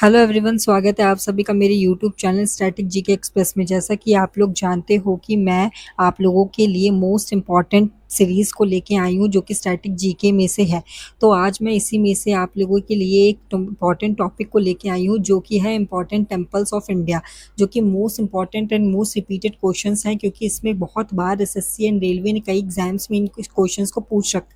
Hello everyone, स्वागत है आप सभी का मेरे YouTube channel static GK express में। जैसा कि आप लोग जानते हो कि मैं आप लोगों के लिए मोस्ट इम्पॉर्टेंट सीरीज़ को लेके आई हूँ जो कि स्टैटिक जीके में से है। तो आज मैं इसी में से आप लोगों के लिए एक इम्पॉर्टेंट टॉपिक को लेके आई हूँ जो कि है इम्पॉर्टेंट टेम्पल्स ऑफ इंडिया, जो कि most important and most repeated questions हैं, क्योंकि इसमें बहुत बार एसएससी एंड रेलवे ने कई एग्जाम्स में इन क्वेश्चंस को पूछ रखा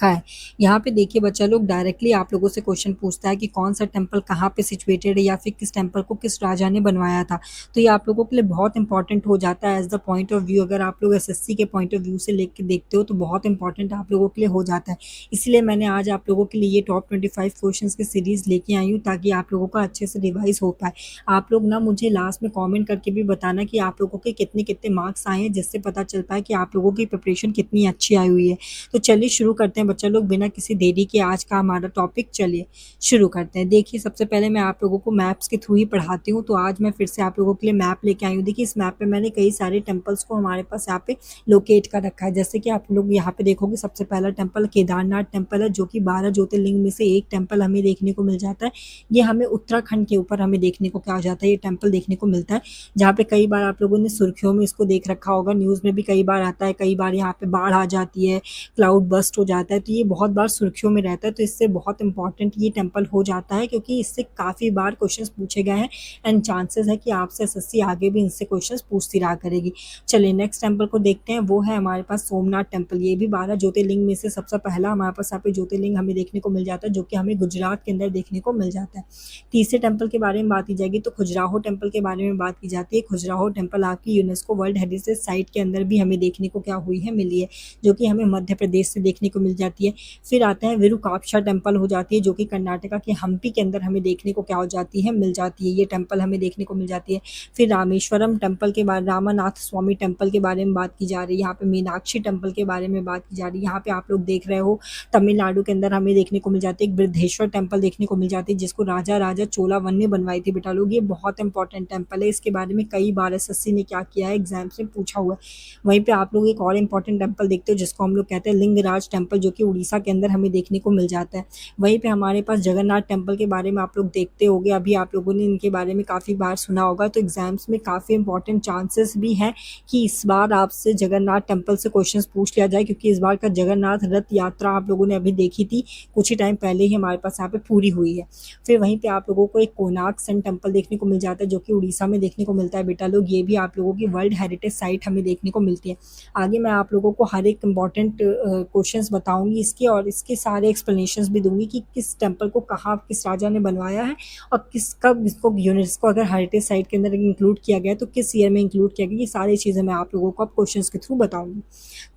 है। यहाँ पे देखिए बच्चा लोग डायरेक्टली आप लोगों से क्वेश्चन पूछता है कि कौन सा टेम्पल कहाँ पे सिचुएटेड है या फिर किस टेम्पल को किस राजा ने बनवाया था। तो ये आप लोगों के लिए बहुत इंपॉर्टेंट हो जाता है as the point of view. अगर आप लोग एसएससी के पॉइंट ऑफ व्यू से लेके देखते हो तो बहुत इंपॉर्टेंट आप लोगों के लिए हो जाता है। इसलिए मैंने आज आप लोगों के लिए ये टॉप 25 क्वेश्चन की सीरीज लेके आई हूँ ताकि आप लोगों का अच्छे से रिवाइज हो पाए। आप लोग ना मुझे लास्ट में कॉमेंट करके भी बताना कि आप लोगों के कितने कितने मार्क्स आए हैं, जिससे पता चल पाए कि आप लोगों की प्रिपरेशन कितनी अच्छी आई हुई है। तो चलिए शुरू करते हैं बच्चा लोग, बिना किसी देरी के आज का हमारा टॉपिक चलिए शुरू करते हैं। देखिए सबसे पहले मैं आप लोगों को मैप्स के थ्रू ही पढ़ाती हूँ। तो आज मैं फिर से आप लोगों के लिए मैप लेके आई हूँ। देखिए इस मैप पे मैंने कई सारे टेम्पल्स को हमारे पास यहाँ पे लोकेट कर रखा है। जैसे कि आप लोग यहाँ पे देखोगे सबसे पहला टेम्पल केदारनाथ टेम्पल है, जो कि 12 ज्योतिर्लिंग में से एक टेम्पल हमें देखने को मिल जाता है। ये हमें उत्तराखंड के ऊपर हमें देखने को क्या हो जाता है, ये टेम्पल देखने को मिलता है, जहाँ पे कई बार आप लोगों ने सुर्खियों में इसको देख रखा होगा, न्यूज़ में भी कई बार आता है। कई बार यहाँ पे बाढ़ आ जाती है, क्लाउड बस्ट हो जाता है, तो ये बहुत बार सुर्खियों में रहता है। तो इससे बहुत इंपॉर्टेंट ये टेम्पल हो जाता है, क्योंकि इससे काफ़ी बार क्वेश्चंस पूछे गए हैं एंड चांसेस है कि आपसे एसएससी आगे भी इनसे क्वेश्चंस पूछती रहा करेगी। चलिए नेक्स्ट टेम्पल को देखते हैं। वो है हमारे पास सोमनाथ टेम्पल। ये भी 12 ज्योतिर्लिंग में से सबसे पहला हमारे पास यहाँ पे ज्योतिर्लिंग हमें देखने को मिल जाता है, जो कि हमें गुजरात के अंदर देखने को मिल जाता है। तीसरे टेम्पल के बारे में बात की जाएगी तो खजुराहो टेम्पल के बारे में बात की जाती है। खजुराहो टेम्पल आपकी यूनेस्को वर्ल्ड हेरिटेज साइट के अंदर भी हमें देखने को क्या हुई है, मिली है, जो कि हमें मध्य प्रदेश से देखने को मिल जाती है। फिर आते हैं विरूपाक्षा टेम्पल हो जाती है, जो कि कर्नाटका के हम्पी के अंदर हमें देखने को क्या हो जाती है, मिल जाती है। ये टेम्पल हमें देखने को मिल जाती है। फिर रामेश्वरम टेम्पल के बारे, रामानाथ स्वामी टेम्पल के बारे में बात की जा रही है। यहाँ पे मीनाक्षी टेम्पल के बारे में बात की जा रही है। यहाँ पे आप लोग देख रहे हो तमिलनाडु के अंदर हमें देखने को मिल जाती है एक बृद्धेश्वर टेम्पल देखने को मिल जाती है, जिसको राजा राजा चोलावन ने बनवाई थी बेटा लोग। ये बहुत इंपॉर्टेंट टेम्पल है, इसके बारे में कई बार एसएससी ने क्या किया है, एग्जाम्स में पूछा हुआ है। वहीं पे आप लोग एक और इम्पॉर्टेंट टेम्पल देखते हो जिसको हम लोग कहते हैं लिंगराज टेम्पल, जो कि उड़ीसा के अंदर हमें देखने को मिल जाता है। वहीं पे हमारे पास जगन्नाथ टेम्पल के बारे में आप लोग देखते होंगे, अभी आप लोगों ने इनके बारे में काफ़ी बार सुना होगा। तो एग्जाम्स में काफ़ी इंपॉर्टेंट चांसेस भी हैं कि इस बार आपसे जगन्नाथ टेम्पल से क्वेश्चंस पूछ लिया जाए, क्योंकि इस बार का जगन्नाथ रथ यात्रा आप लोगों ने अभी देखी थी, कुछ ही टाइम पहले ही हमारे पास यहाँ पे पूरी हुई है। फिर वहीं पे आप लोगों को एक कोणार्क सन टेम्पल देखने को मिल जाता है, जो कि उड़ीसा में देखने को मिलता है बेटा लोग। ये भी आप लोगों की वर्ल्ड हेरिटेज साइट हमें देखने को मिलती है। आगे मैं आप लोगों को हर एक इम्पॉर्टेंट क्वेश्चंस बताऊंगी इसके, और इसके सारे एक्सप्लेनेशंस भी दूंगी कि किस टेम्पल को कहाँ किस राजा ने बनवाया है और किस कब इसको यूनेस्को अगर हेरिटेज साइट के अंदर इंक्लूड किया गया तो किस ईयर में इंक्लूड किया गया। ये सारी चीज़ें मैं आप लोगों को अब क्वेश्चंस के थ्रू बताऊंगी।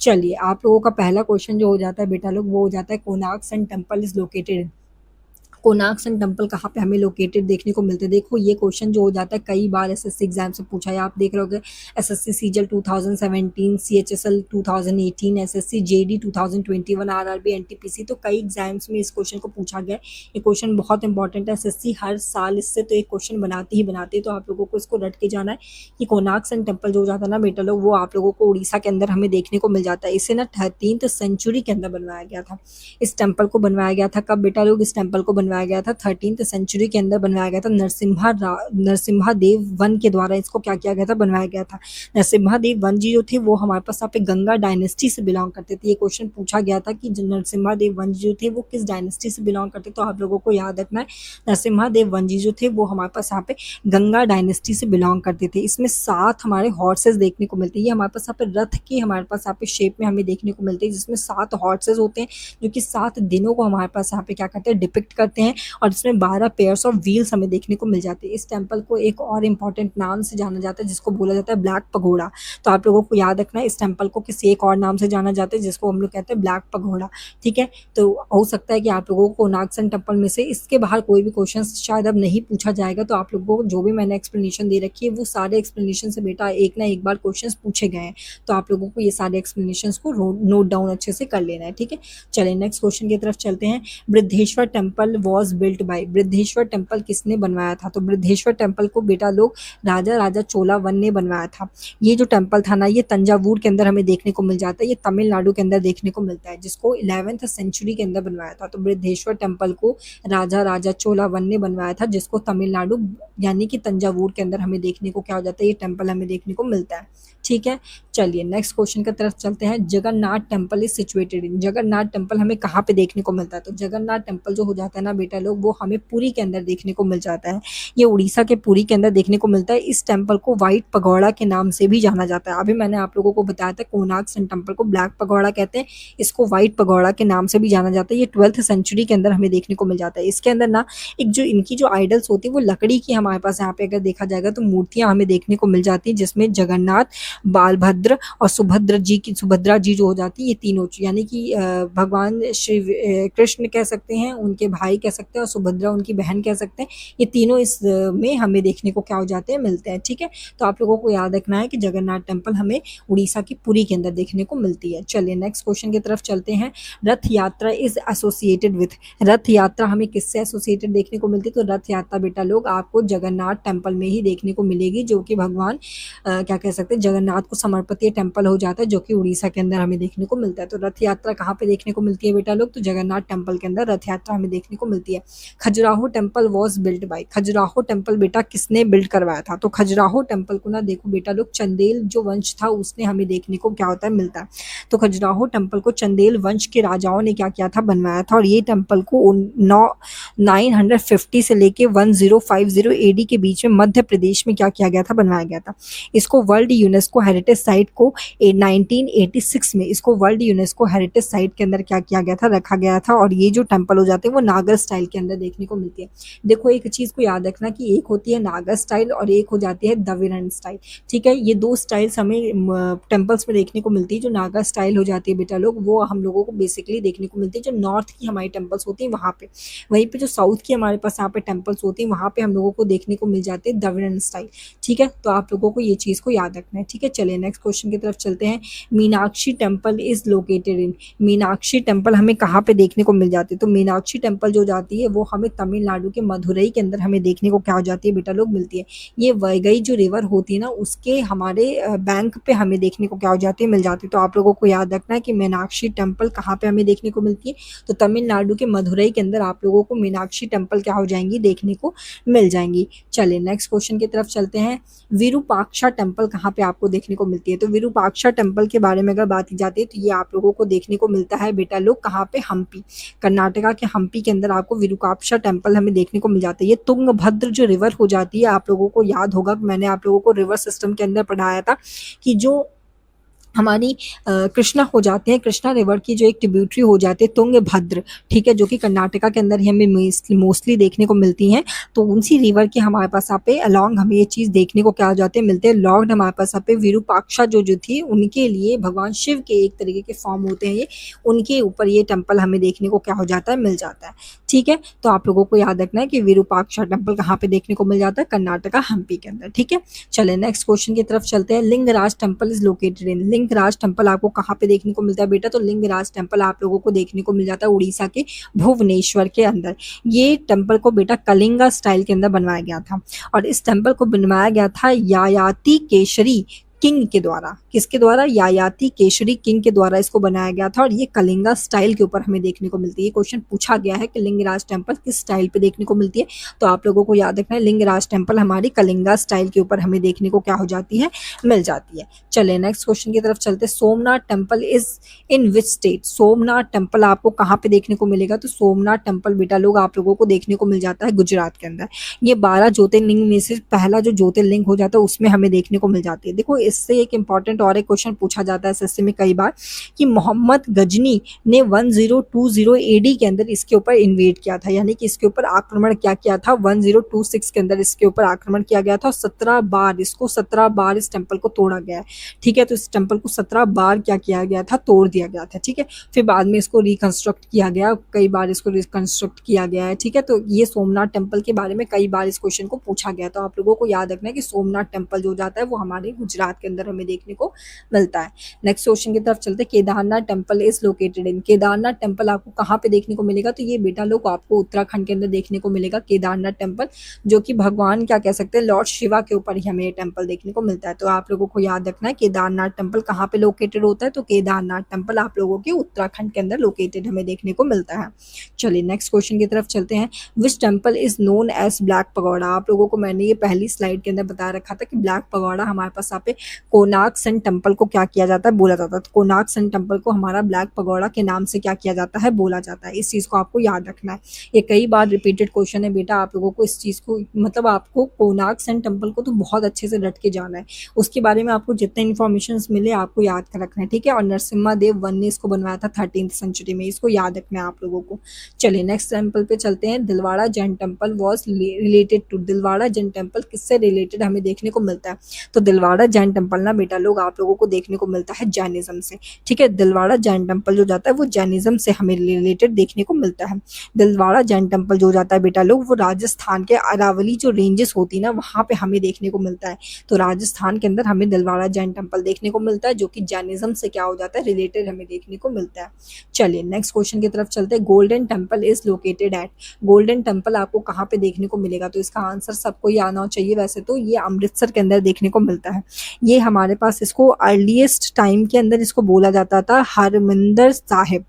चलिए आप लोगों का पहला क्वेश्चन जो हो जाता है बेटा लोग, वो हो जाता है Konark sun temple is located. Konark sun temple कहाँ पे हमें लोकेटेड देखने को मिलते हैं। देखो ये क्वेश्चन जो हो जाता है कई बार एसएससी एग्जाम से पूछा है, आप देख रहे होगे SSC CGL 2017, CHSL 2018, SSC JD 2021, RRB NTPC, तो कई एग्जाम्स में इस क्वेश्चन को पूछा गया है। ये क्वेश्चन बहुत इंपॉर्टेंट है, एसएससी हर साल इससे तो एक क्वेश्चन बनाती ही बनाती है। तो आप लोगों को इसको रट के जाना है कि कोणार्क सन टेम्पल जो हो जाता है ना बेटा लोग, वो आप लोगों को उड़ीसा के अंदर हमें देखने को मिल जाता है। इसे ना 13th सेंचुरी के अंदर बनवाया गया था। इस टेम्पल को बनवाया गया था कब बेटा लोग, इस टेम्पल को बनवाया गया था 13th सेंचुरी के अंदर बनवाया गया था। नरसिम्हा देव वन के द्वारा इसको क्या किया गया था, बनवाया गया था। नरसिम्हा देव वन जी जो थे वो हमारे पास यहाँ पे गंगा डायनेस्टी से बिलोंग करते थे। ये क्वेश्चन पूछा गया था कि नरसिम्हा देव वन जी जो थे वो किस डायनेस्टी से बिलोंग करते, तो आप लोगों को याद रखना है नरसिम्हा देव वन जी जो थे वो हमारे पास यहाँ पे गंगा डायनेस्टी से बिलोंग करते थे। इसमें 7 हमारे हॉर्सेस देखने को मिलते हैं। ये हमारे पास यहाँ पे रथ के हमारे पास यहाँ पे शेप में हमें देखने को मिलते हैं, जिसमें 7 हॉर्सेस होते हैं, जो कि 7 दिनों को हमारे पास यहाँ पे क्या करते हैं, डिपिक्ट करते हैं। और इसमें 12 पेयर्स ऑफ व्हील्स हमें देखने को मिल जाते हैं। इस टेम्पल को एक और इम्पॉर्टेंट नाम से जाना जाता है, जिसको बोला जाता है ब्लैक पगोड़ा। तो आप लोगों को याद रखना है इस टेम्पल को किसी एक और नाम से जाना जाता है, जिसको हम लोग कहते हैं ब्लैक पगोड़ा। ठीक है, तो हो सकता है कि आप लोगों को कोणार्क सन टेम्पल में से इसके बाहर कोई भी क्वेश्चन शायद अब नहीं पूछा जाएगा। तो आप लोगों को जो भी मैंने एक्सप्लेनेशन दे रखी है वो सारे एक्सप्लेनेशन से बेटा एक ना एक बार क्वेश्चन पूछे गए हैं। तो आप लोगों को ये सारे एक्सप्लेनेशन को नोट डाउन अच्छे से कर लेना है। ठीक है, चलिए नेक्स्ट क्वेश्चन की तरफ चलते हैं। Brihadeeswara temple was built by, Brihadeeswara temple किसने बनवाया था? तो बृद्धेश्वर टेम्पल को बेटा लोग राजा राजा चोला वन ने बनवाया था। ये जो टेम्पल था ना, ये तंजावुर के अंदर हमें देखने को मिल जाता है, ये तमिलनाडु के अंदर देखने को मिलता है, जिसको 11th सेंचुरी के अंदर बनवाया था। तो बृद्धेश्वर टेम्पल को राजा राजा चोला वन ने बनवाया था, जिसको तमिलनाडु यानी कि तंजावुर के अंदर हमें देखने को क्या हो जाता है, ये टेम्पल हमें देखने को मिलता है। ठीक है, चलिए नेक्स्ट क्वेश्चन की तरफ चलते हैं। Jagannath temple is situated in, Jagannath temple हमें कहाँ पे देखने को मिलता है? तो जगन्नाथ टेम्पल जो हो जाता है ना बेटा लोग, वो हमें पुरी के अंदर देखने को मिल जाता है। ये उड़ीसा के पुरी के अंदर देखने को मिलता है। इस टेम्पल को व्हाइट पगोड़ा के नाम से भी जाना जाता है। अभी मैंने आप लोगों को बताया था कोणार्क सन टेम्पल को ब्लैक पगोड़ा कहते हैं, इसको व्हाइट पगोड़ा के नाम से भी जाना जाता है। ये 12th सेंचुरी के अंदर हमें देखने को मिल जाता है। इसके अंदर ना एक जो इनकी जो आइडल्स होती है वो लकड़ी की हमारे पास यहाँ पे अगर देखा जाएगा तो मूर्तियां हमें देखने को मिल जाती है, जिसमें जगन्नाथ, बालभद्र और सुभद्रा जी जो हो जाती है, ये तीनों यानी कि भगवान श्री कृष्ण कह सकते हैं, उनके भाई कह सकते हैं, और सुभद्रा उनकी बहन कह सकते हैं। ये तीनों इस में हमें देखने को क्या हो जाते हैं, मिलते हैं। ठीक है, तो आप लोगों को याद रखना है कि जगन्नाथ टेम्पल हमें उड़ीसा की पुरी के अंदर देखने को मिलती है। चलिए नेक्स्ट क्वेश्चन की तरफ चलते हैं। रथ यात्रा इज एसोसिएटेड विथ, रथ यात्रा हमें किससे एसोसिएटेड देखने को मिलती है? तो रथ यात्रा बेटा लोग आपको जगन्नाथ टेम्पल में ही देखने को मिलेगी, जो कि भगवान क्या कह सकते हैं, जगन्नाथ को समर्पित ये टेम्पल हो जाता है, जो कि उड़ीसा के अंदर हमें देखने को मिलता है। तो रथ यात्रा कहाँ पे देखने को मिलती है बेटा लोग? तो जगन्नाथ टेम्पल के अंदर रथ यात्रा हमें देखने को मिलती है। Khajuraho temple was built bye, Khajuraho temple बेटा किसने बिल्ड करवाया था? तो खजुराहो टेम्पल को ना देखो बेटा लोग, चंदेल जो वंश था उसने हमें देखने को क्या होता है, मिलता है। तो खजुराहो टेम्पल को चंदेल वंश के राजाओं ने क्या किया था, बनवाया था। और ये टेम्पल को 950 से लेके 1050 एडी के बीच में मध्य प्रदेश में क्या किया गया था, बनवाया गया था। इसको वर्ल्ड यूनेस्को हेरिटेज साइट को 1986 में इसको वर्ल्ड यूनेस्को हेरिटेज साइट के अंदर क्या किया गया था, रखा गया था। और ये जो टेम्पल हो जाते हैं वो नागर स्टाइल के अंदर देखने को मिलती है। देखो एक चीज को याद रखना कि एक होती है नागर स्टाइल और एक हो जाती है द्रविड़न स्टाइल। ठीक है, ये दो स्टाइल्स हमें टेम्पल्स में देखने को मिलती है। जो नागर स्टाइल हो जाती है बेटा लोग, वो हम लोगों को बेसिकली देखने को मिलती है जो नॉर्थ की हमारी टेम्पल्स होती है वहाँ पे। वहीं पे जो साउथ की हमारे पास यहाँ पे टेम्पल्स होती हैं वहाँ पे हम लोगों को देखने को मिल जाते हैं द्रविड़न स्टाइल। ठीक है, तो आप लोगों को ये चीज़ को याद रखना है। ठीक है, चलिए नेक्स्ट क्वेश्चन की तरफ चलते हैं। Meenakshi temple is located in, Meenakshi temple हमें कहाँ पे देखने को मिल जाती है? तो मीनाक्षी टेम्पल जो जाती है वो हमें तमिलनाडु के मदुरई के अंदर हमें देखने को क्या हो जाती है बेटा लोग, मिलती है। ये वैगई जो रिवर होती है ना, उसके हमारे बैंक पे हमें देखने को क्या हो जाती है, मिल जाती है। तो आप लोगों को याद रखना है कि मीनाक्षी टेम्पल कहाँ पे हमें देखने को मिलती है? तो तमिलनाडु के मदुरई के अंदर आप लोगों को मीनाक्षी टेम्पल क्या हो जाएंगी, देखने को मिल जाएंगी। चलिए नेक्स्ट क्वेश्चन की तरफ चलते हैं। विरूपाक्षा टेम्पल कहाँ पे आपको देखने को मिलती है? तो विरूपाक्षा टेम्पल के बारे में अगर बात की जाती है तो ये आप लोगों को देखने को मिलता है बेटा लोग कहाँ पे, हम्पी, कर्नाटका के हम्पी के अंदर आपको विरूपाक्षा टेम्पल हमें देखने को मिल जाता है। ये तुंगभद्र जो रिवर हो जाती है, आप लोगों को याद होगा मैंने आप लोगों को रिवर सिस्टम के अंदर पढ़ाया था कि जो हमारी कृष्णा हो जाते हैं, कृष्णा रिवर की जो एक ट्रिब्यूटरी हो जाती है तुंगभद्र, ठीक है, जो कि कर्नाटका के अंदर ही हमें मोस्टली देखने को मिलती हैं। तो उसी रिवर के हमारे पास यहाँ पे अलॉन्ग हमें ये चीज़ देखने को क्या हो जाते हैं, मिलते हैं। लॉर्ड हमारे पास यहाँ पे विरूपाक्षा जो थी, उनके लिए भगवान शिव के एक तरीके के फॉर्म होते हैं ये, उनके ऊपर ये टेम्पल हमें देखने को क्या हो जाता है, मिल जाता है। ठीक है, तो आप लोगों को याद रखना है कि विरूपाक्षा टेम्पल कहाँ पे देखने को मिल जाता है, कर्नाटका हम्पी के अंदर। ठीक है, चले नेक्स्ट क्वेश्चन की तरफ चलते हैं। Lingaraj temple is located in, Lingaraj temple आपको कहाँ पे देखने को मिलता है बेटा? तो लिंगराज टेम्पल आप लोगों को देखने को मिल जाता है उड़ीसा के भुवनेश्वर के अंदर। ये टेम्पल को बेटा कलिंगा स्टाइल के अंदर बनवाया गया था, और इस टेम्पल को बनवाया गया था यायाति केशरी किंग के द्वारा। किसके द्वारा? यायाति केशरी किंग के द्वारा इसको बनाया गया था, और ये कलिंगा स्टाइल के ऊपर हमें देखने को मिलती है। क्वेश्चन पूछा गया है कि लिंगराज टेम्पल किस स्टाइल पे देखने को मिलती है, तो आप लोगों को याद रखना है लिंगराज टेम्पल हमारी कलिंगा स्टाइल के ऊपर हमें देखने को क्या हो जाती है, मिल जाती है। चले नेक्स्ट क्वेश्चन की तरफ चलते हैं। Somnath temple is in which state, Somnath temple आपको कहाँ पे देखने को मिलेगा? तो सोमनाथ टेम्पल बेटा लोग आप लोगों को देखने को मिल जाता है गुजरात के अंदर। ये 12 ज्योतिर्लिंग में से पहला जो ज्योतिर्लिंग हो जाता है उसमें हमें देखने को मिल जाती है। देखो इससे एक इंपॉर्टेंट और एक क्वेश्चन पूछा जाता है एसएससी में कई बार कि मोहम्मद गजनी ने 1020 एडी के अंदर इसके ऊपर इन्वेड किया था, यानी कि इसके ऊपर आक्रमण क्या किया था, 1026 के अंदर इसके ऊपर आक्रमण किया गया था। 17 बार इस टेम्पल को तोड़ा गया है। ठीक है, तो इस टेम्पल को 17 बार क्या किया गया था, तोड़ दिया गया था। ठीक है, फिर बाद में इसको रिकंस्ट्रक्ट किया गया, कई बार इसको रिकंस्ट्रक्ट किया गया है। ठीक है, तो ये सोमनाथ टेम्पल के बारे में कई बार इस क्वेश्चन को पूछा गया। तो आप लोगों को याद रखना है कि सोमनाथ टेम्पल जो जाता है वो हमारे गुजरात के अंदर हमें देखने को मिलता है। नेक्स्ट क्वेश्चन की तरफ चलते हैं, Kedarnath temple is located in, Kedarnath temple आपको कहाँ पे देखने को मिलेगा, तो ये बेटा लोग आपको उत्तराखंड के अंदर देखने को मिलेगा केदारनाथ टेम्पल, जो कि भगवान क्या कह सकते हैं लॉर्ड शिवा के ऊपर ही हमें ये टेम्पल देखने को मिलता है। तो आप लोगों को याद रखना है केदारनाथ टेम्पल कहाँ पे लोकेटेड होता है, तो केदारनाथ टेम्पल आप लोगों के उत्तराखंड के अंदर लोकेटेड हमें देखने को मिलता है। चलिए नेक्स्ट क्वेश्चन की तरफ चलते हैं, which temple is known as black pagoda. आप लोगों को मैंने ये पहली स्लाइड के अंदर बता रखा था कि ब्लैक पगोड़ा हमारे पास यहाँ पे कोनार्क सन टेम्पल को क्या किया जाता है, बोला जाता है। तो कोनार्क सन टेम्पल को हमारा ब्लैक पगोड़ा के नाम से क्या किया जाता है, बोला जाता है। इस चीज को आपको याद रखना है, ये कई बार रिपीटेड क्वेश्चन है बेटा, आप लोगों को इस चीज को मतलब आपको कोनार्क सन टेम्पल को तो बहुत अच्छे से रट के जाना है, उसके बारे में आपको जितने इन्फॉर्मेशन मिले आपको याद कर रखना है, ठीक है। और नरसिम्हा देव वन ने इसको बनवाया था 13th सेंचुरी में, इसको याद रखना है आप लोगों को। चलिए नेक्स्ट टेम्पल पे चलते हैं, Dilwara Jain temple was related to, Dilwara Jain temple किससे रिलेटेड हमें देखने को मिलता है, तो दिलवाड़ा जैन टेम्पल ना बेटा लोग आप लोगों को देखने को मिलता है जैनिज्म से, ठीक है। दिलवाड़ा जैन टेम्पल जो जाता है वो जैनिज्म से हमें रिलेटेड देखने को मिलता है। दिलवाड़ा जैन टेम्पल जो जाता है बेटा लोग वो राजस्थान के अरावली जो रेंजेस होती है ना वहाँ पे हमें देखने को मिलता है, तो राजस्थान के अंदर हमें दिलवाड़ा जैन टेम्पल देखने को मिलता है, जो कि जैनिज्म से क्या हो जाता है रिलेटेड हमें देखने को मिलता है। चलिए नेक्स्ट क्वेश्चन की तरफ चलते हैं, golden temple is located at, golden temple आपको कहाँ पे देखने को मिलेगा, तो इसका आंसर सबको ही आना चाहिए, वैसे तो ये अमृतसर के अंदर देखने को मिलता है। ये हमारे पास इसको अर्लीस्ट टाइम के अंदर इसको बोला जाता था हरमिंदर साहिब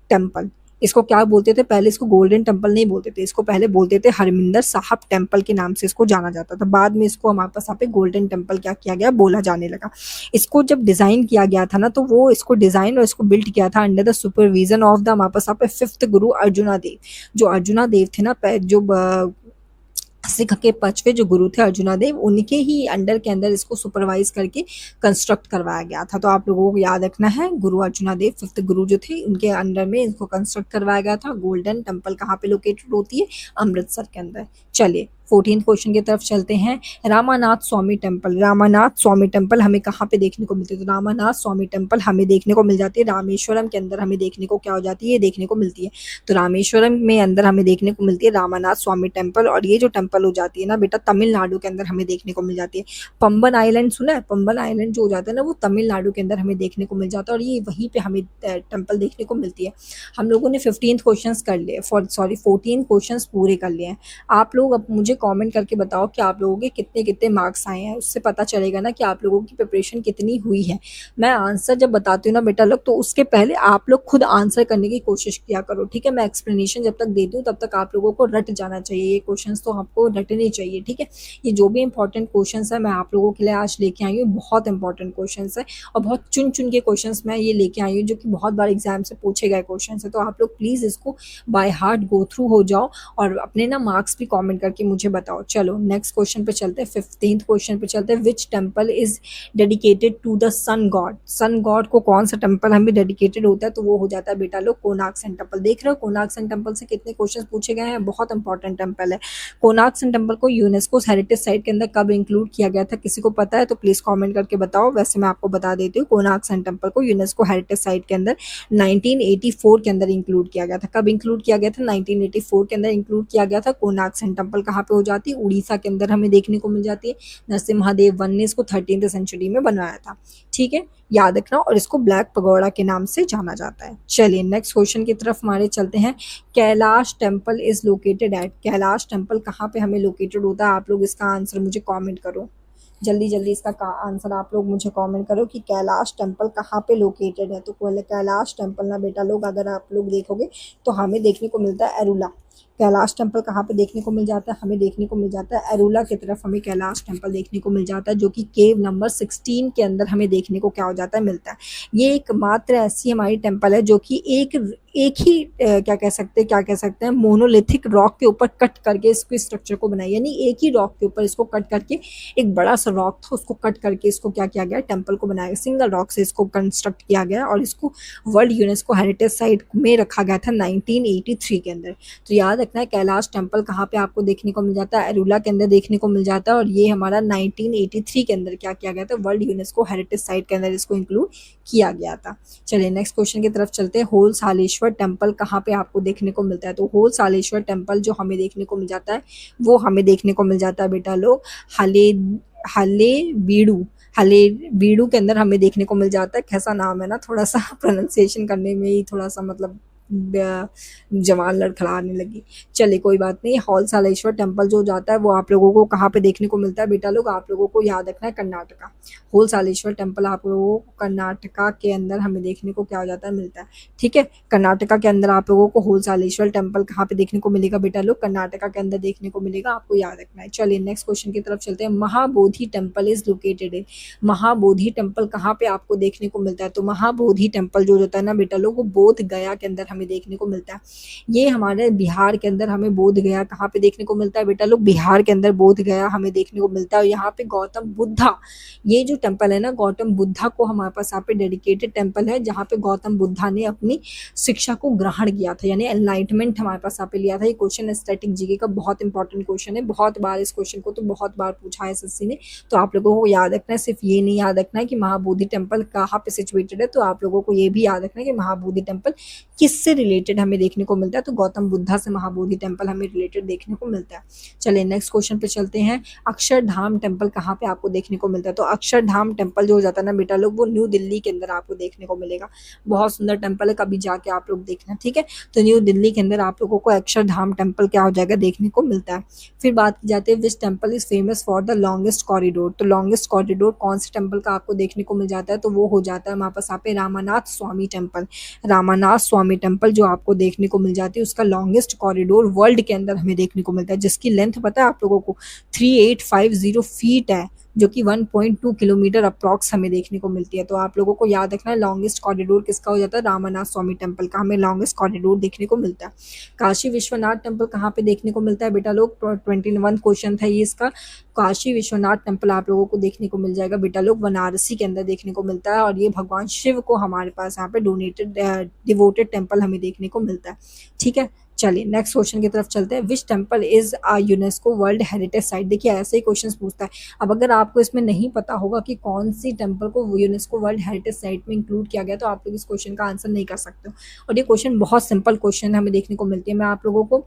टेम्पल, इसको क्या बोलते थे पहले, इसको गोल्डन टेम्पल नहीं बोलते थे, इसको पहले बोलते थे हरमिंदर साहब टेम्पल के नाम से इसको जाना जाता था, बाद में इसको हमारे पास यहाँ पे गोल्डन टेम्पल क्या किया गया बोला जाने लगा। इसको जब डिजाइन किया गया था ना तो वो इसको डिजाइन और इसको बिल्ड किया था under the supervision of the हमारे पास यहाँ पे 5th गुरु अर्जुना देव, जो अर्जुना देव थे ना जो सिख के 5वें जो गुरु थे अर्जुना देव, उनके ही अंडर के अंदर इसको सुपरवाइज करके कंस्ट्रक्ट करवाया गया था। तो आप लोगों को याद रखना है गुरु अर्जुना देव 5th गुरु जो थे उनके अंडर में इसको कंस्ट्रक्ट करवाया गया था। गोल्डन टेम्पल कहाँ पे लोकेटेड होती है, अमृतसर के अंदर। चलिए 14th क्वेश्चन की तरफ चलते हैं, रामानाथ स्वामी टेम्पल, रामानाथ स्वामी टेम्पल हमें कहाँ पे देखने को मिलती है, तो रामानाथ स्वामी टेम्पल हमें देखने को मिल जाती है रामेश्वरम के अंदर, हमें देखने को क्या हो जाती है, ये देखने को मिलती है। तो रामेश्वरम में अंदर हमें देखने को मिलती है रामानाथ स्वामी टेम्पल, और ये जो टेम्पल हो जाती है ना बेटा तमिलनाडु के अंदर हमें देखने को मिल जाती है। पंबन आइलैंड सुना है, पंबन आइलैंड जो हो जाता है ना वो तमिलनाडु के अंदर हमें देखने को मिल जाता है, और ये वहीं पे हमें टेम्पल देखने को मिलती है। हम लोगों ने 15th क्वेश्चन कर लिए, 14 क्वेश्चन पूरे कर लिए हैं। आप लोग अब मुझे कमेंट करके बताओ कि आप लोगों के कितने कितने मार्क्स आए हैं, उससे पता चलेगा ना कि आप लोगों की प्रिपरेशन कितनी हुई है। मैं आंसर जब बताती हूँ ना बेटा लोग तो उसके पहले आप लोग खुद आंसर करने की कोशिश किया करो, ठीक है। मैं एक्सप्लेनेशन जब तक देती हूँ तब तक आप लोगों को रट जाना चाहिए, ये क्वेश्चंस तो आपको रटने चाहिए, ठीक है। ये जो भी इंपॉर्टेंट क्वेश्चंस है मैं आप लोगों के लिए आज लेके आई हूँ, बहुत इंपॉर्टेंट क्वेश्चंस है और बहुत चुन चुन के क्वेश्चंस मैं ये लेके आई हूँ जो कि बहुत बार एग्जाम से पूछे गए क्वेश्चन है। तो आप लोग प्लीज इसको बाय हार्ट गो थ्रू हो जाओ और अपने ना मार्क्स भी कमेंट करके मुझे बताओ। चलो नेक्स्ट क्वेश्चन पे चलते हैं, 15th क्वेश्चन पे चलते हैं, which temple is dedicated to the sun god, sun god को कौन सा टेम्पल हमें डेडिकेटेड होता है, तो वो हो जाता है बेटा लोग कोणार्क सन टेम्पल। देख रहे हो कोणार्क सन टेम्पल से कितने क्वेश्चन पूछे गए हैं, बहुत इंपॉर्टेंट टेम्पल है। कोणार्क सन टेम्पल को यूनेस्को हेरिटेज साइट के अंदर कब इंक्लूड किया गया था, किसी को पता है तो प्लीज कॉमेंट करके बताओ। वैसे मैं आपको बता देती हूँ कोणार्क सन टेम्पल को यूनेस्को हेरिटेज साइट के अंदर 1984 के अंदर इंक्लूड किया गया था। कब इंक्लूड किया गया था, 1984 के अंदर इंक्लूड किया गया था। कोणार्क सन टेम्पल कहाँ पे हो जाती है, उड़ीसा के अंदर हमें देखने को मिल जाती है। नरसिम्हादेव वन ने इसको 13th सेंचुरी में बनवाया था, ठीक है, याद रखना। और इसको ब्लैक पगोड़ा के नाम से जाना जाता है। चलिए नेक्स्ट क्वेश्चन की तरफ हमारे चलते हैं, Kailash temple is located at, Kailash temple कहाँ पे हमें लोकेटेड होता है, आप लोग इसका आंसर मुझे कमेंट करो, जल्दी जल्दी इसका आंसर आप लोग मुझे कमेंट करो कि कैलाश टेम्पल कहाँ पे लोकेटेड है। तो कैलाश टेम्पल ना बेटा लोग अगर आप लोग देखोगे तो हमें देखने को मिलता है अरुला। कैलाश टेम्पल कहाँ पे देखने को मिल जाता है, हमें देखने को मिल जाता है अरुला की तरफ हमें कैलाश टेम्पल देखने को मिल जाता है, जो कि केव नंबर 16 के अंदर हमें देखने को क्या हो जाता है, मिलता है। ये एक मात्र ऐसी हमारी टेम्पल है जो कि एक ही क्या कह सकते हैं मोनोलिथिक रॉक के ऊपर कट करके इसको स्ट्रक्चर को बनाया, यानी एक ही रॉक के ऊपर इसको कट करके, एक बड़ा सा रॉक था उसको कट करके इसको क्या किया गया, टेम्पल को बनाया, सिंगल रॉक से इसको कंस्ट्रक्ट किया गया और इसको वर्ल्ड यूनेस्को हेरिटेज साइट में रखा गया था 1983 के अंदर। तो याद रखना है कैलाश टेम्पल कहाँ पे आपको देखने को मिल जाता है, अरुला के अंदर देखने को मिल जाता है, और ये हमारा 1983 के अंदर क्या किया गया था, वर्ल्ड यूनेस्को हेरिटेज साइट के अंदर इसको इंक्लूड किया गया था। चलिए नेक्स्ट क्वेश्चन की तरफ चलते हैं, होल सालेश्वर टेम्पल कहाँ पे आपको देखने को मिलता है। तो होल सालेश्वर टेम्पल जो हमें देखने को मिल जाता है वो हमें देखने को मिल जाता है बेटा लोग हले बीड़ू हलेबीडु के अंदर हमें देखने को मिल जाता है। कैसा नाम है ना, थोड़ा सा प्रोनाउंसिएशन करने में ही थोड़ा सा मतलब जवान लड़खड़ाने लगी। चलिए कोई बात नहीं। हौलसालेश्वर टेम्पल जो जाता है वो आप लोगों को कहाँ पे देखने को मिलता है बेटा लोग, आप लोगों को याद रखना है कर्नाटका। होलसालेश्वर टेम्पल आप लोगों को कर्नाटका के अंदर हमें देखने को क्या हो जाता है, मिलता है। ठीक है, कर्नाटका के अंदर आप लोगों को होलसालेश्वर टेम्पल कहाँ पे देखने को मिलेगा बेटा लोग, कर्नाटका के अंदर देखने को मिलेगा, आपको याद रखना है। चलिए नेक्स्ट क्वेश्चन की तरफ चलते हैं। Mahabodhi temple is located in, Mahabodhi temple कहाँ पे आपको देखने को मिलता है, तो महाबोधि टेम्पल जो होता है ना बेटा लोग, वो बोध गया के अंदर हमें देखने को मिलता है। ये हमारे बिहार के अंदर हमें बोध गया कहाँ पे देखने को मिलता है बेटा लोग, बिहार के अंदर बोध गया हमें देखने को मिलता है। और यहाँ पे गौतम बुद्धा, ये जो टेम्पल है ना, गौतम बुद्धा को हमारे पास यहाँ पे डेडिकेटेड टेम्पल है, जहाँ पे गौतम बुद्धा ने अपनी शिक्षा को ग्रहण किया था, यानी एनलाइटमेंट हमारे पास यहाँ पे लिया था। ये क्वेश्चन स्टैटिक जीके का बहुत इंपॉर्टेंट क्वेश्चन है, बहुत बार इस क्वेश्चन को तो बहुत बार पूछा है एसएससी ने, तो आप लोगों को याद रखना है। सिर्फ ये नहीं याद रखना है कि महाबोधि टेम्पल कहाँ पे सिचुएटेड है, तो आप लोगों को ये भी याद रखना है कि महाबोधि टेम्पल किससे रिलेटेड हमें देखने को मिलता है, तो गौतम बुद्धा से महाबोधि टेम्पल हमें रिलेटेड देखने को मिलता है। चलिए नेक्स्ट क्वेश्चन पे चलते हैं। अक्षरधाम टेम्पल कहाँ पे आपको देखने को मिलता है, तो अक्षरधाम टेम्पल जो हो जाता है ना बेटा लोग, वो न्यू दिल्ली के अंदर आपको देखने को मिलेगा। बहुत सुंदर टेम्पल है, कभी जाके आप लोग देखना। ठीक है, तो न्यू दिल्ली के अंदर आप लोगों को अक्षरधाम टेम्पल क्या हो जाएगा, देखने को मिलता है। फिर बात की जाती है विच temple is famous for the longest corridor, तो लॉन्गेस्ट कॉरिडोर कौन से टेम्पल का आपको देखने को मिल जाता है, तो वो हो जाता है हमारे पास यहाँ पे रामानाथ स्वामी टेम्पल। रामानाथ स्वामी टेम्पल जो आपको देखने को मिल जाती है, उसका लॉन्गेस्ट कॉरिडोर वर्ल्ड के अंदर हमें देखने को मिलता है, जिसकी लेंथ पता है आप लोगों को 3850 फीट है, जो कि 1.2 किलोमीटर अप्रॉक्स हमें देखने को मिलती है। तो आप लोगों को याद रखना है लॉन्गेस्ट कॉरिडोर किसका हो जाता है, रामानाथ स्वामी टेम्पल का हमें लॉन्गेस्ट कॉरिडोर देखने को मिलता है। काशी विश्वनाथ टेम्पल कहाँ पे देखने को मिलता है बेटा लोग, 21 क्वेश्चन था ये इसका। काशी विश्वनाथ टेम्पल आप लोगों को देखने को मिल जाएगा बेटा लोग, बनारसी के अंदर देखने को मिलता है, और ये भगवान शिव को हमारे पास यहाँ पे डोनेटेड डिवोटेड टेम्पल हमें देखने को मिलता है। ठीक है, चलिए नेक्स्ट क्वेश्चन की तरफ चलते हैं। Which temple is a UNESCO world heritage site, देखिए ऐसे ही क्वेश्चन पूछता है। अब अगर आपको इसमें नहीं पता होगा कि कौन सी टेम्पल को यूनेस्को वर्ल्ड हेरिटेज साइट में इंक्लूड किया गया, तो आप लोग इस क्वेश्चन का आंसर नहीं कर सकते हो। और ये क्वेश्चन बहुत सिंपल क्वेश्चन हमें देखने को मिलती है। मैं आप लोगों को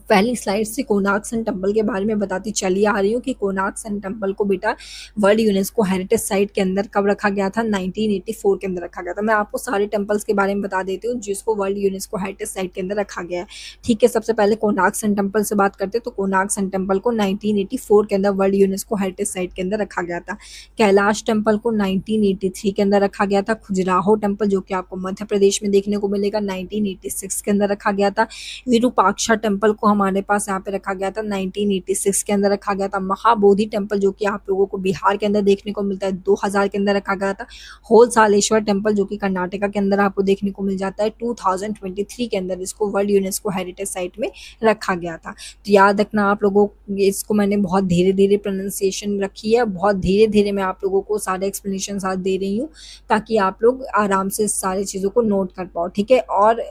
पहली स्लाइड से कोणार्क सन टेम्पल के बारे में बताती चली आ रही हूँ कि कोणार्क सन टेम्पल को बेटा वर्ल्ड यूनेस्को हेरिटेज साइट के अंदर कब रखा गया था, 1984 के अंदर रखा गया था। मैं आपको सारे टेम्पल्स के बारे में बता देती हूँ जिसको वर्ल्ड यूनेस्को हेरिटेज साइट के अंदर रखा गया है। ठीक है, सबसे पहले कोणार्क सन टेम्पल से बात करते हैं, तो कोणार्क सन टेम्पल को 1984 के अंदर वर्ल्ड यूनेस्को हेरिटेज साइट के अंदर रखा गया था। कैलाश टेम्पल को 1983 के अंदर रखा गया था। खजुराहो टेम्पल जो कि आपको मध्य प्रदेश में देखने को मिलेगा, 1986 के अंदर रखा गया था। विरूपाक्षा टेम्पल को हमारे पास यहाँ पे रखा गया था, 1986 के अंदर रखा गया था। महाबोधि टेम्पल जो कि आप लोगों को बिहार के अंदर देखने को मिलता है, 2000 के अंदर रखा गया था। होलसालेश्वर टेम्पल जो कि कर्नाटका के अंदर आपको देखने को मिल जाता है, 2023 के अंदर इसको वर्ल्ड यूनेस्को हेरिटेज साइट में रखा गया था। तो याद रखना आप लोगों, इसको मैंने बहुत धीरे धीरे प्रोनाउंसिएशन रखी है, बहुत धीरे धीरे मैं आप लोगों को सारे एक्सप्लेनेशन साथ दे रही हूँ, ताकि आप लोग आराम से सारी चीज़ों को नोट कर पाओ। ठीक है, और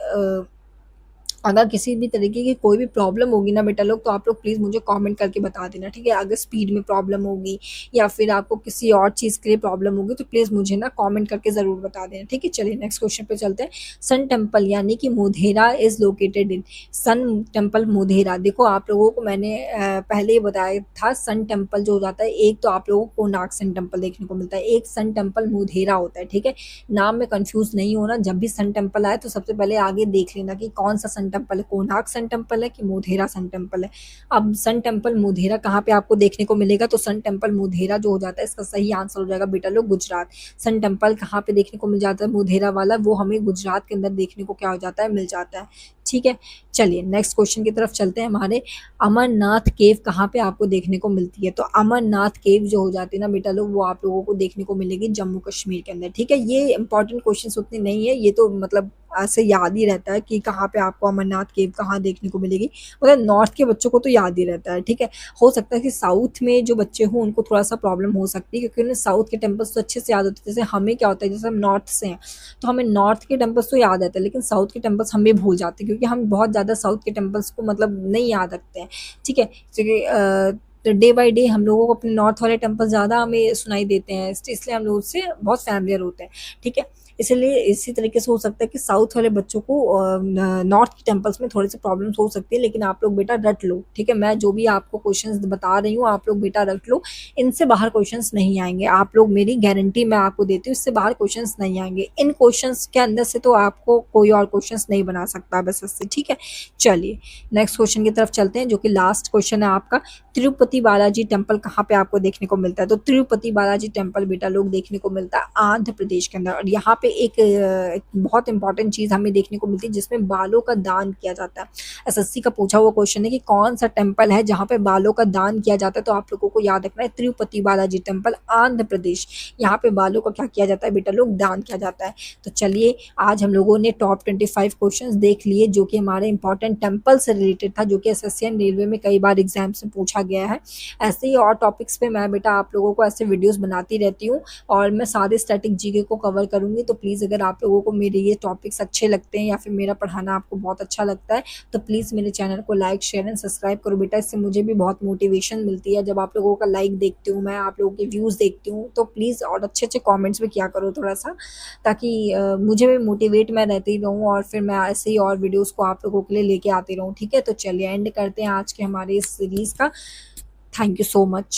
अगर किसी भी तरीके की कोई भी प्रॉब्लम होगी ना बेटा लोग, तो आप लोग प्लीज़ मुझे कमेंट करके बता देना। ठीक है, अगर स्पीड में प्रॉब्लम होगी या फिर आपको किसी और चीज़ के लिए प्रॉब्लम होगी, तो प्लीज़ मुझे ना कमेंट करके ज़रूर बता देना। ठीक है, चलिए नेक्स्ट क्वेश्चन पे चलते हैं। सन टेम्पल यानी कि Modhera is located in, sun temple Modhera, देखो आप लोगों को मैंने पहले ही बताया था, सन टेम्पल जो हो जाता है, एक तो आप लोगों को कोणार्क सन टेम्पल देखने को मिलता है, एक सन टेम्पल मोधेरा होता है। ठीक है, नाम में कंफ्यूज नहीं होना, जब भी सन टेम्पल आए तो सबसे पहले आगे देख लेना कि कौन सा सन टेम्पल है, कोणार्क सन टेम्पल है कि मोधेरा सन टेम्पल है। अब सन टेम्पल मोधेरा कहाँ पे आपको देखने को मिलेगा, तो सन टेम्पल मोधेरा जो हो जाता है, इसका सही आंसर हो जाएगा बेटा लोग गुजरात। सन टेम्पल कहाँ पे देखने को मिल जाता है, मोधेरा वाला, वो हमें गुजरात के अंदर देखने को क्या हो जाता है, मिल जाता है। ठीक है, चलिए नेक्स्ट क्वेश्चन की तरफ चलते हैं। हमारे अमरनाथ केव कहाँ पे आपको देखने को मिलती है, तो अमरनाथ केव जो हो जाती है ना बेटा लोग, वो आप लोगों को देखने को मिलेगी जम्मू कश्मीर के अंदर। ठीक है, ये इंपॉर्टेंट क्वेश्चन उतने नहीं है, ये तो मतलब ऐसे याद ही रहता है कि कहाँ पे आपको अमरनाथ केव कहाँ देखने को मिलेगी, मतलब नॉर्थ के बच्चों को तो याद ही रहता है। ठीक है, हो सकता है कि साउथ में जो बच्चे हों उनको थोड़ा सा प्रॉब्लम हो सकती है, क्योंकि उन्हें साउथ के टेम्पल्स तो अच्छे से याद होते हैं। जैसे हमें क्या होता है, जैसे हम नॉर्थ से हैं तो हमें नॉर्थ के टेम्पल्स तो याद रहते हैं, लेकिन साउथ के टेम्पल्स हमें भूल जाते हैं, क्योंकि हम बहुत ज़्यादा साउथ के टेम्पल्स को मतलब नहीं याद रखते हैं। ठीक है, तो डे बाय डे हम लोगों को अपने नॉर्थ वाले टेम्पल ज़्यादा हमें सुनाई देते हैं, इसलिए हम लोग उससे बहुत फैमिलियर होते हैं। ठीक है, इसलिए इसी तरीके से हो सकता है कि साउथ वाले बच्चों को नॉर्थ के टेम्पल्स में थोड़ी सी प्रॉब्लम्स हो सकती है, लेकिन आप लोग बेटा रट लो, ठीक है। मैं जो भी आपको क्वेश्चंस बता रही हूँ आप लोग बेटा रट लो, इनसे बाहर क्वेश्चंस नहीं आएंगे। आप लोग, मेरी गारंटी मैं आपको देती हूँ, इससे बाहर क्वेश्चंस नहीं आएंगे। इन क्वेश्चंस के अंदर से तो आपको कोई और क्वेश्चंस नहीं बना सकता बस इससे, ठीक है। चलिए नेक्स्ट क्वेश्चन की तरफ चलते हैं, जो कि लास्ट क्वेश्चन है आपका। तिरुपति बालाजी टेम्पल कहाँ पे आपको देखने को मिलता है? तो तिरुपति बालाजी टेम्पल बेटा लोग देखने को मिलता है आंध्र प्रदेश के अंदर। और यहाँ पे एक बहुत इंपॉर्टेंट चीज हमें देखने को मिलती है, जिसमें बालों का दान किया जाता है। एसएससी का पूछा हुआ क्वेश्चन है कि कौन सा टेम्पल है जहाँ पे बालों का दान किया जाता है? तो आप लोगों को याद रखना है तिरुपति बालाजी टेम्पल, आंध्र प्रदेश। यहाँ पे बालों का क्या किया जाता है बेटा लोग? दान किया जाता है। तो चलिए आज हम लोगों ने टॉप 25 क्वेश्चंस देख लिए, जो कि हमारे इंपॉर्टेंट टेम्पल से रिलेटेड था, जो कि एसएससी एंड रेलवे में कई बार एग्जाम से पूछा गया है। ऐसे ही और टॉपिक्स पे मैं बेटा आप लोगों को ऐसे वीडियोस बनाती रहती हूँ, और मैं सारे स्टैटिक जीके को कवर करूंगी। तो प्लीज़ अगर आप लोगों को मेरे ये टॉपिक्स अच्छे लगते हैं या फिर मेरा पढ़ाना आपको बहुत अच्छा लगता है, तो प्लीज़ मेरे चैनल को लाइक शेयर एंड सब्सक्राइब करो बेटा। इससे मुझे भी बहुत मोटिवेशन मिलती है। जब आप लोगों का लाइक देखती हूँ मैं, आप लोगों के व्यूज़ देखती हूँ, तो प्लीज़ और अच्छे अच्छे कॉमेंट्स भी किया करो थोड़ा सा, ताकि मुझे भी मोटिवेट मैं रहती रहूँ, और फिर मैं ऐसे ही और वीडियोज़ को आप लोगों के लिए लेके आती रहूँ, ठीक है। तो चलिए एंड करते हैं आज के हमारे इस सीरीज़ का। Thank you so much.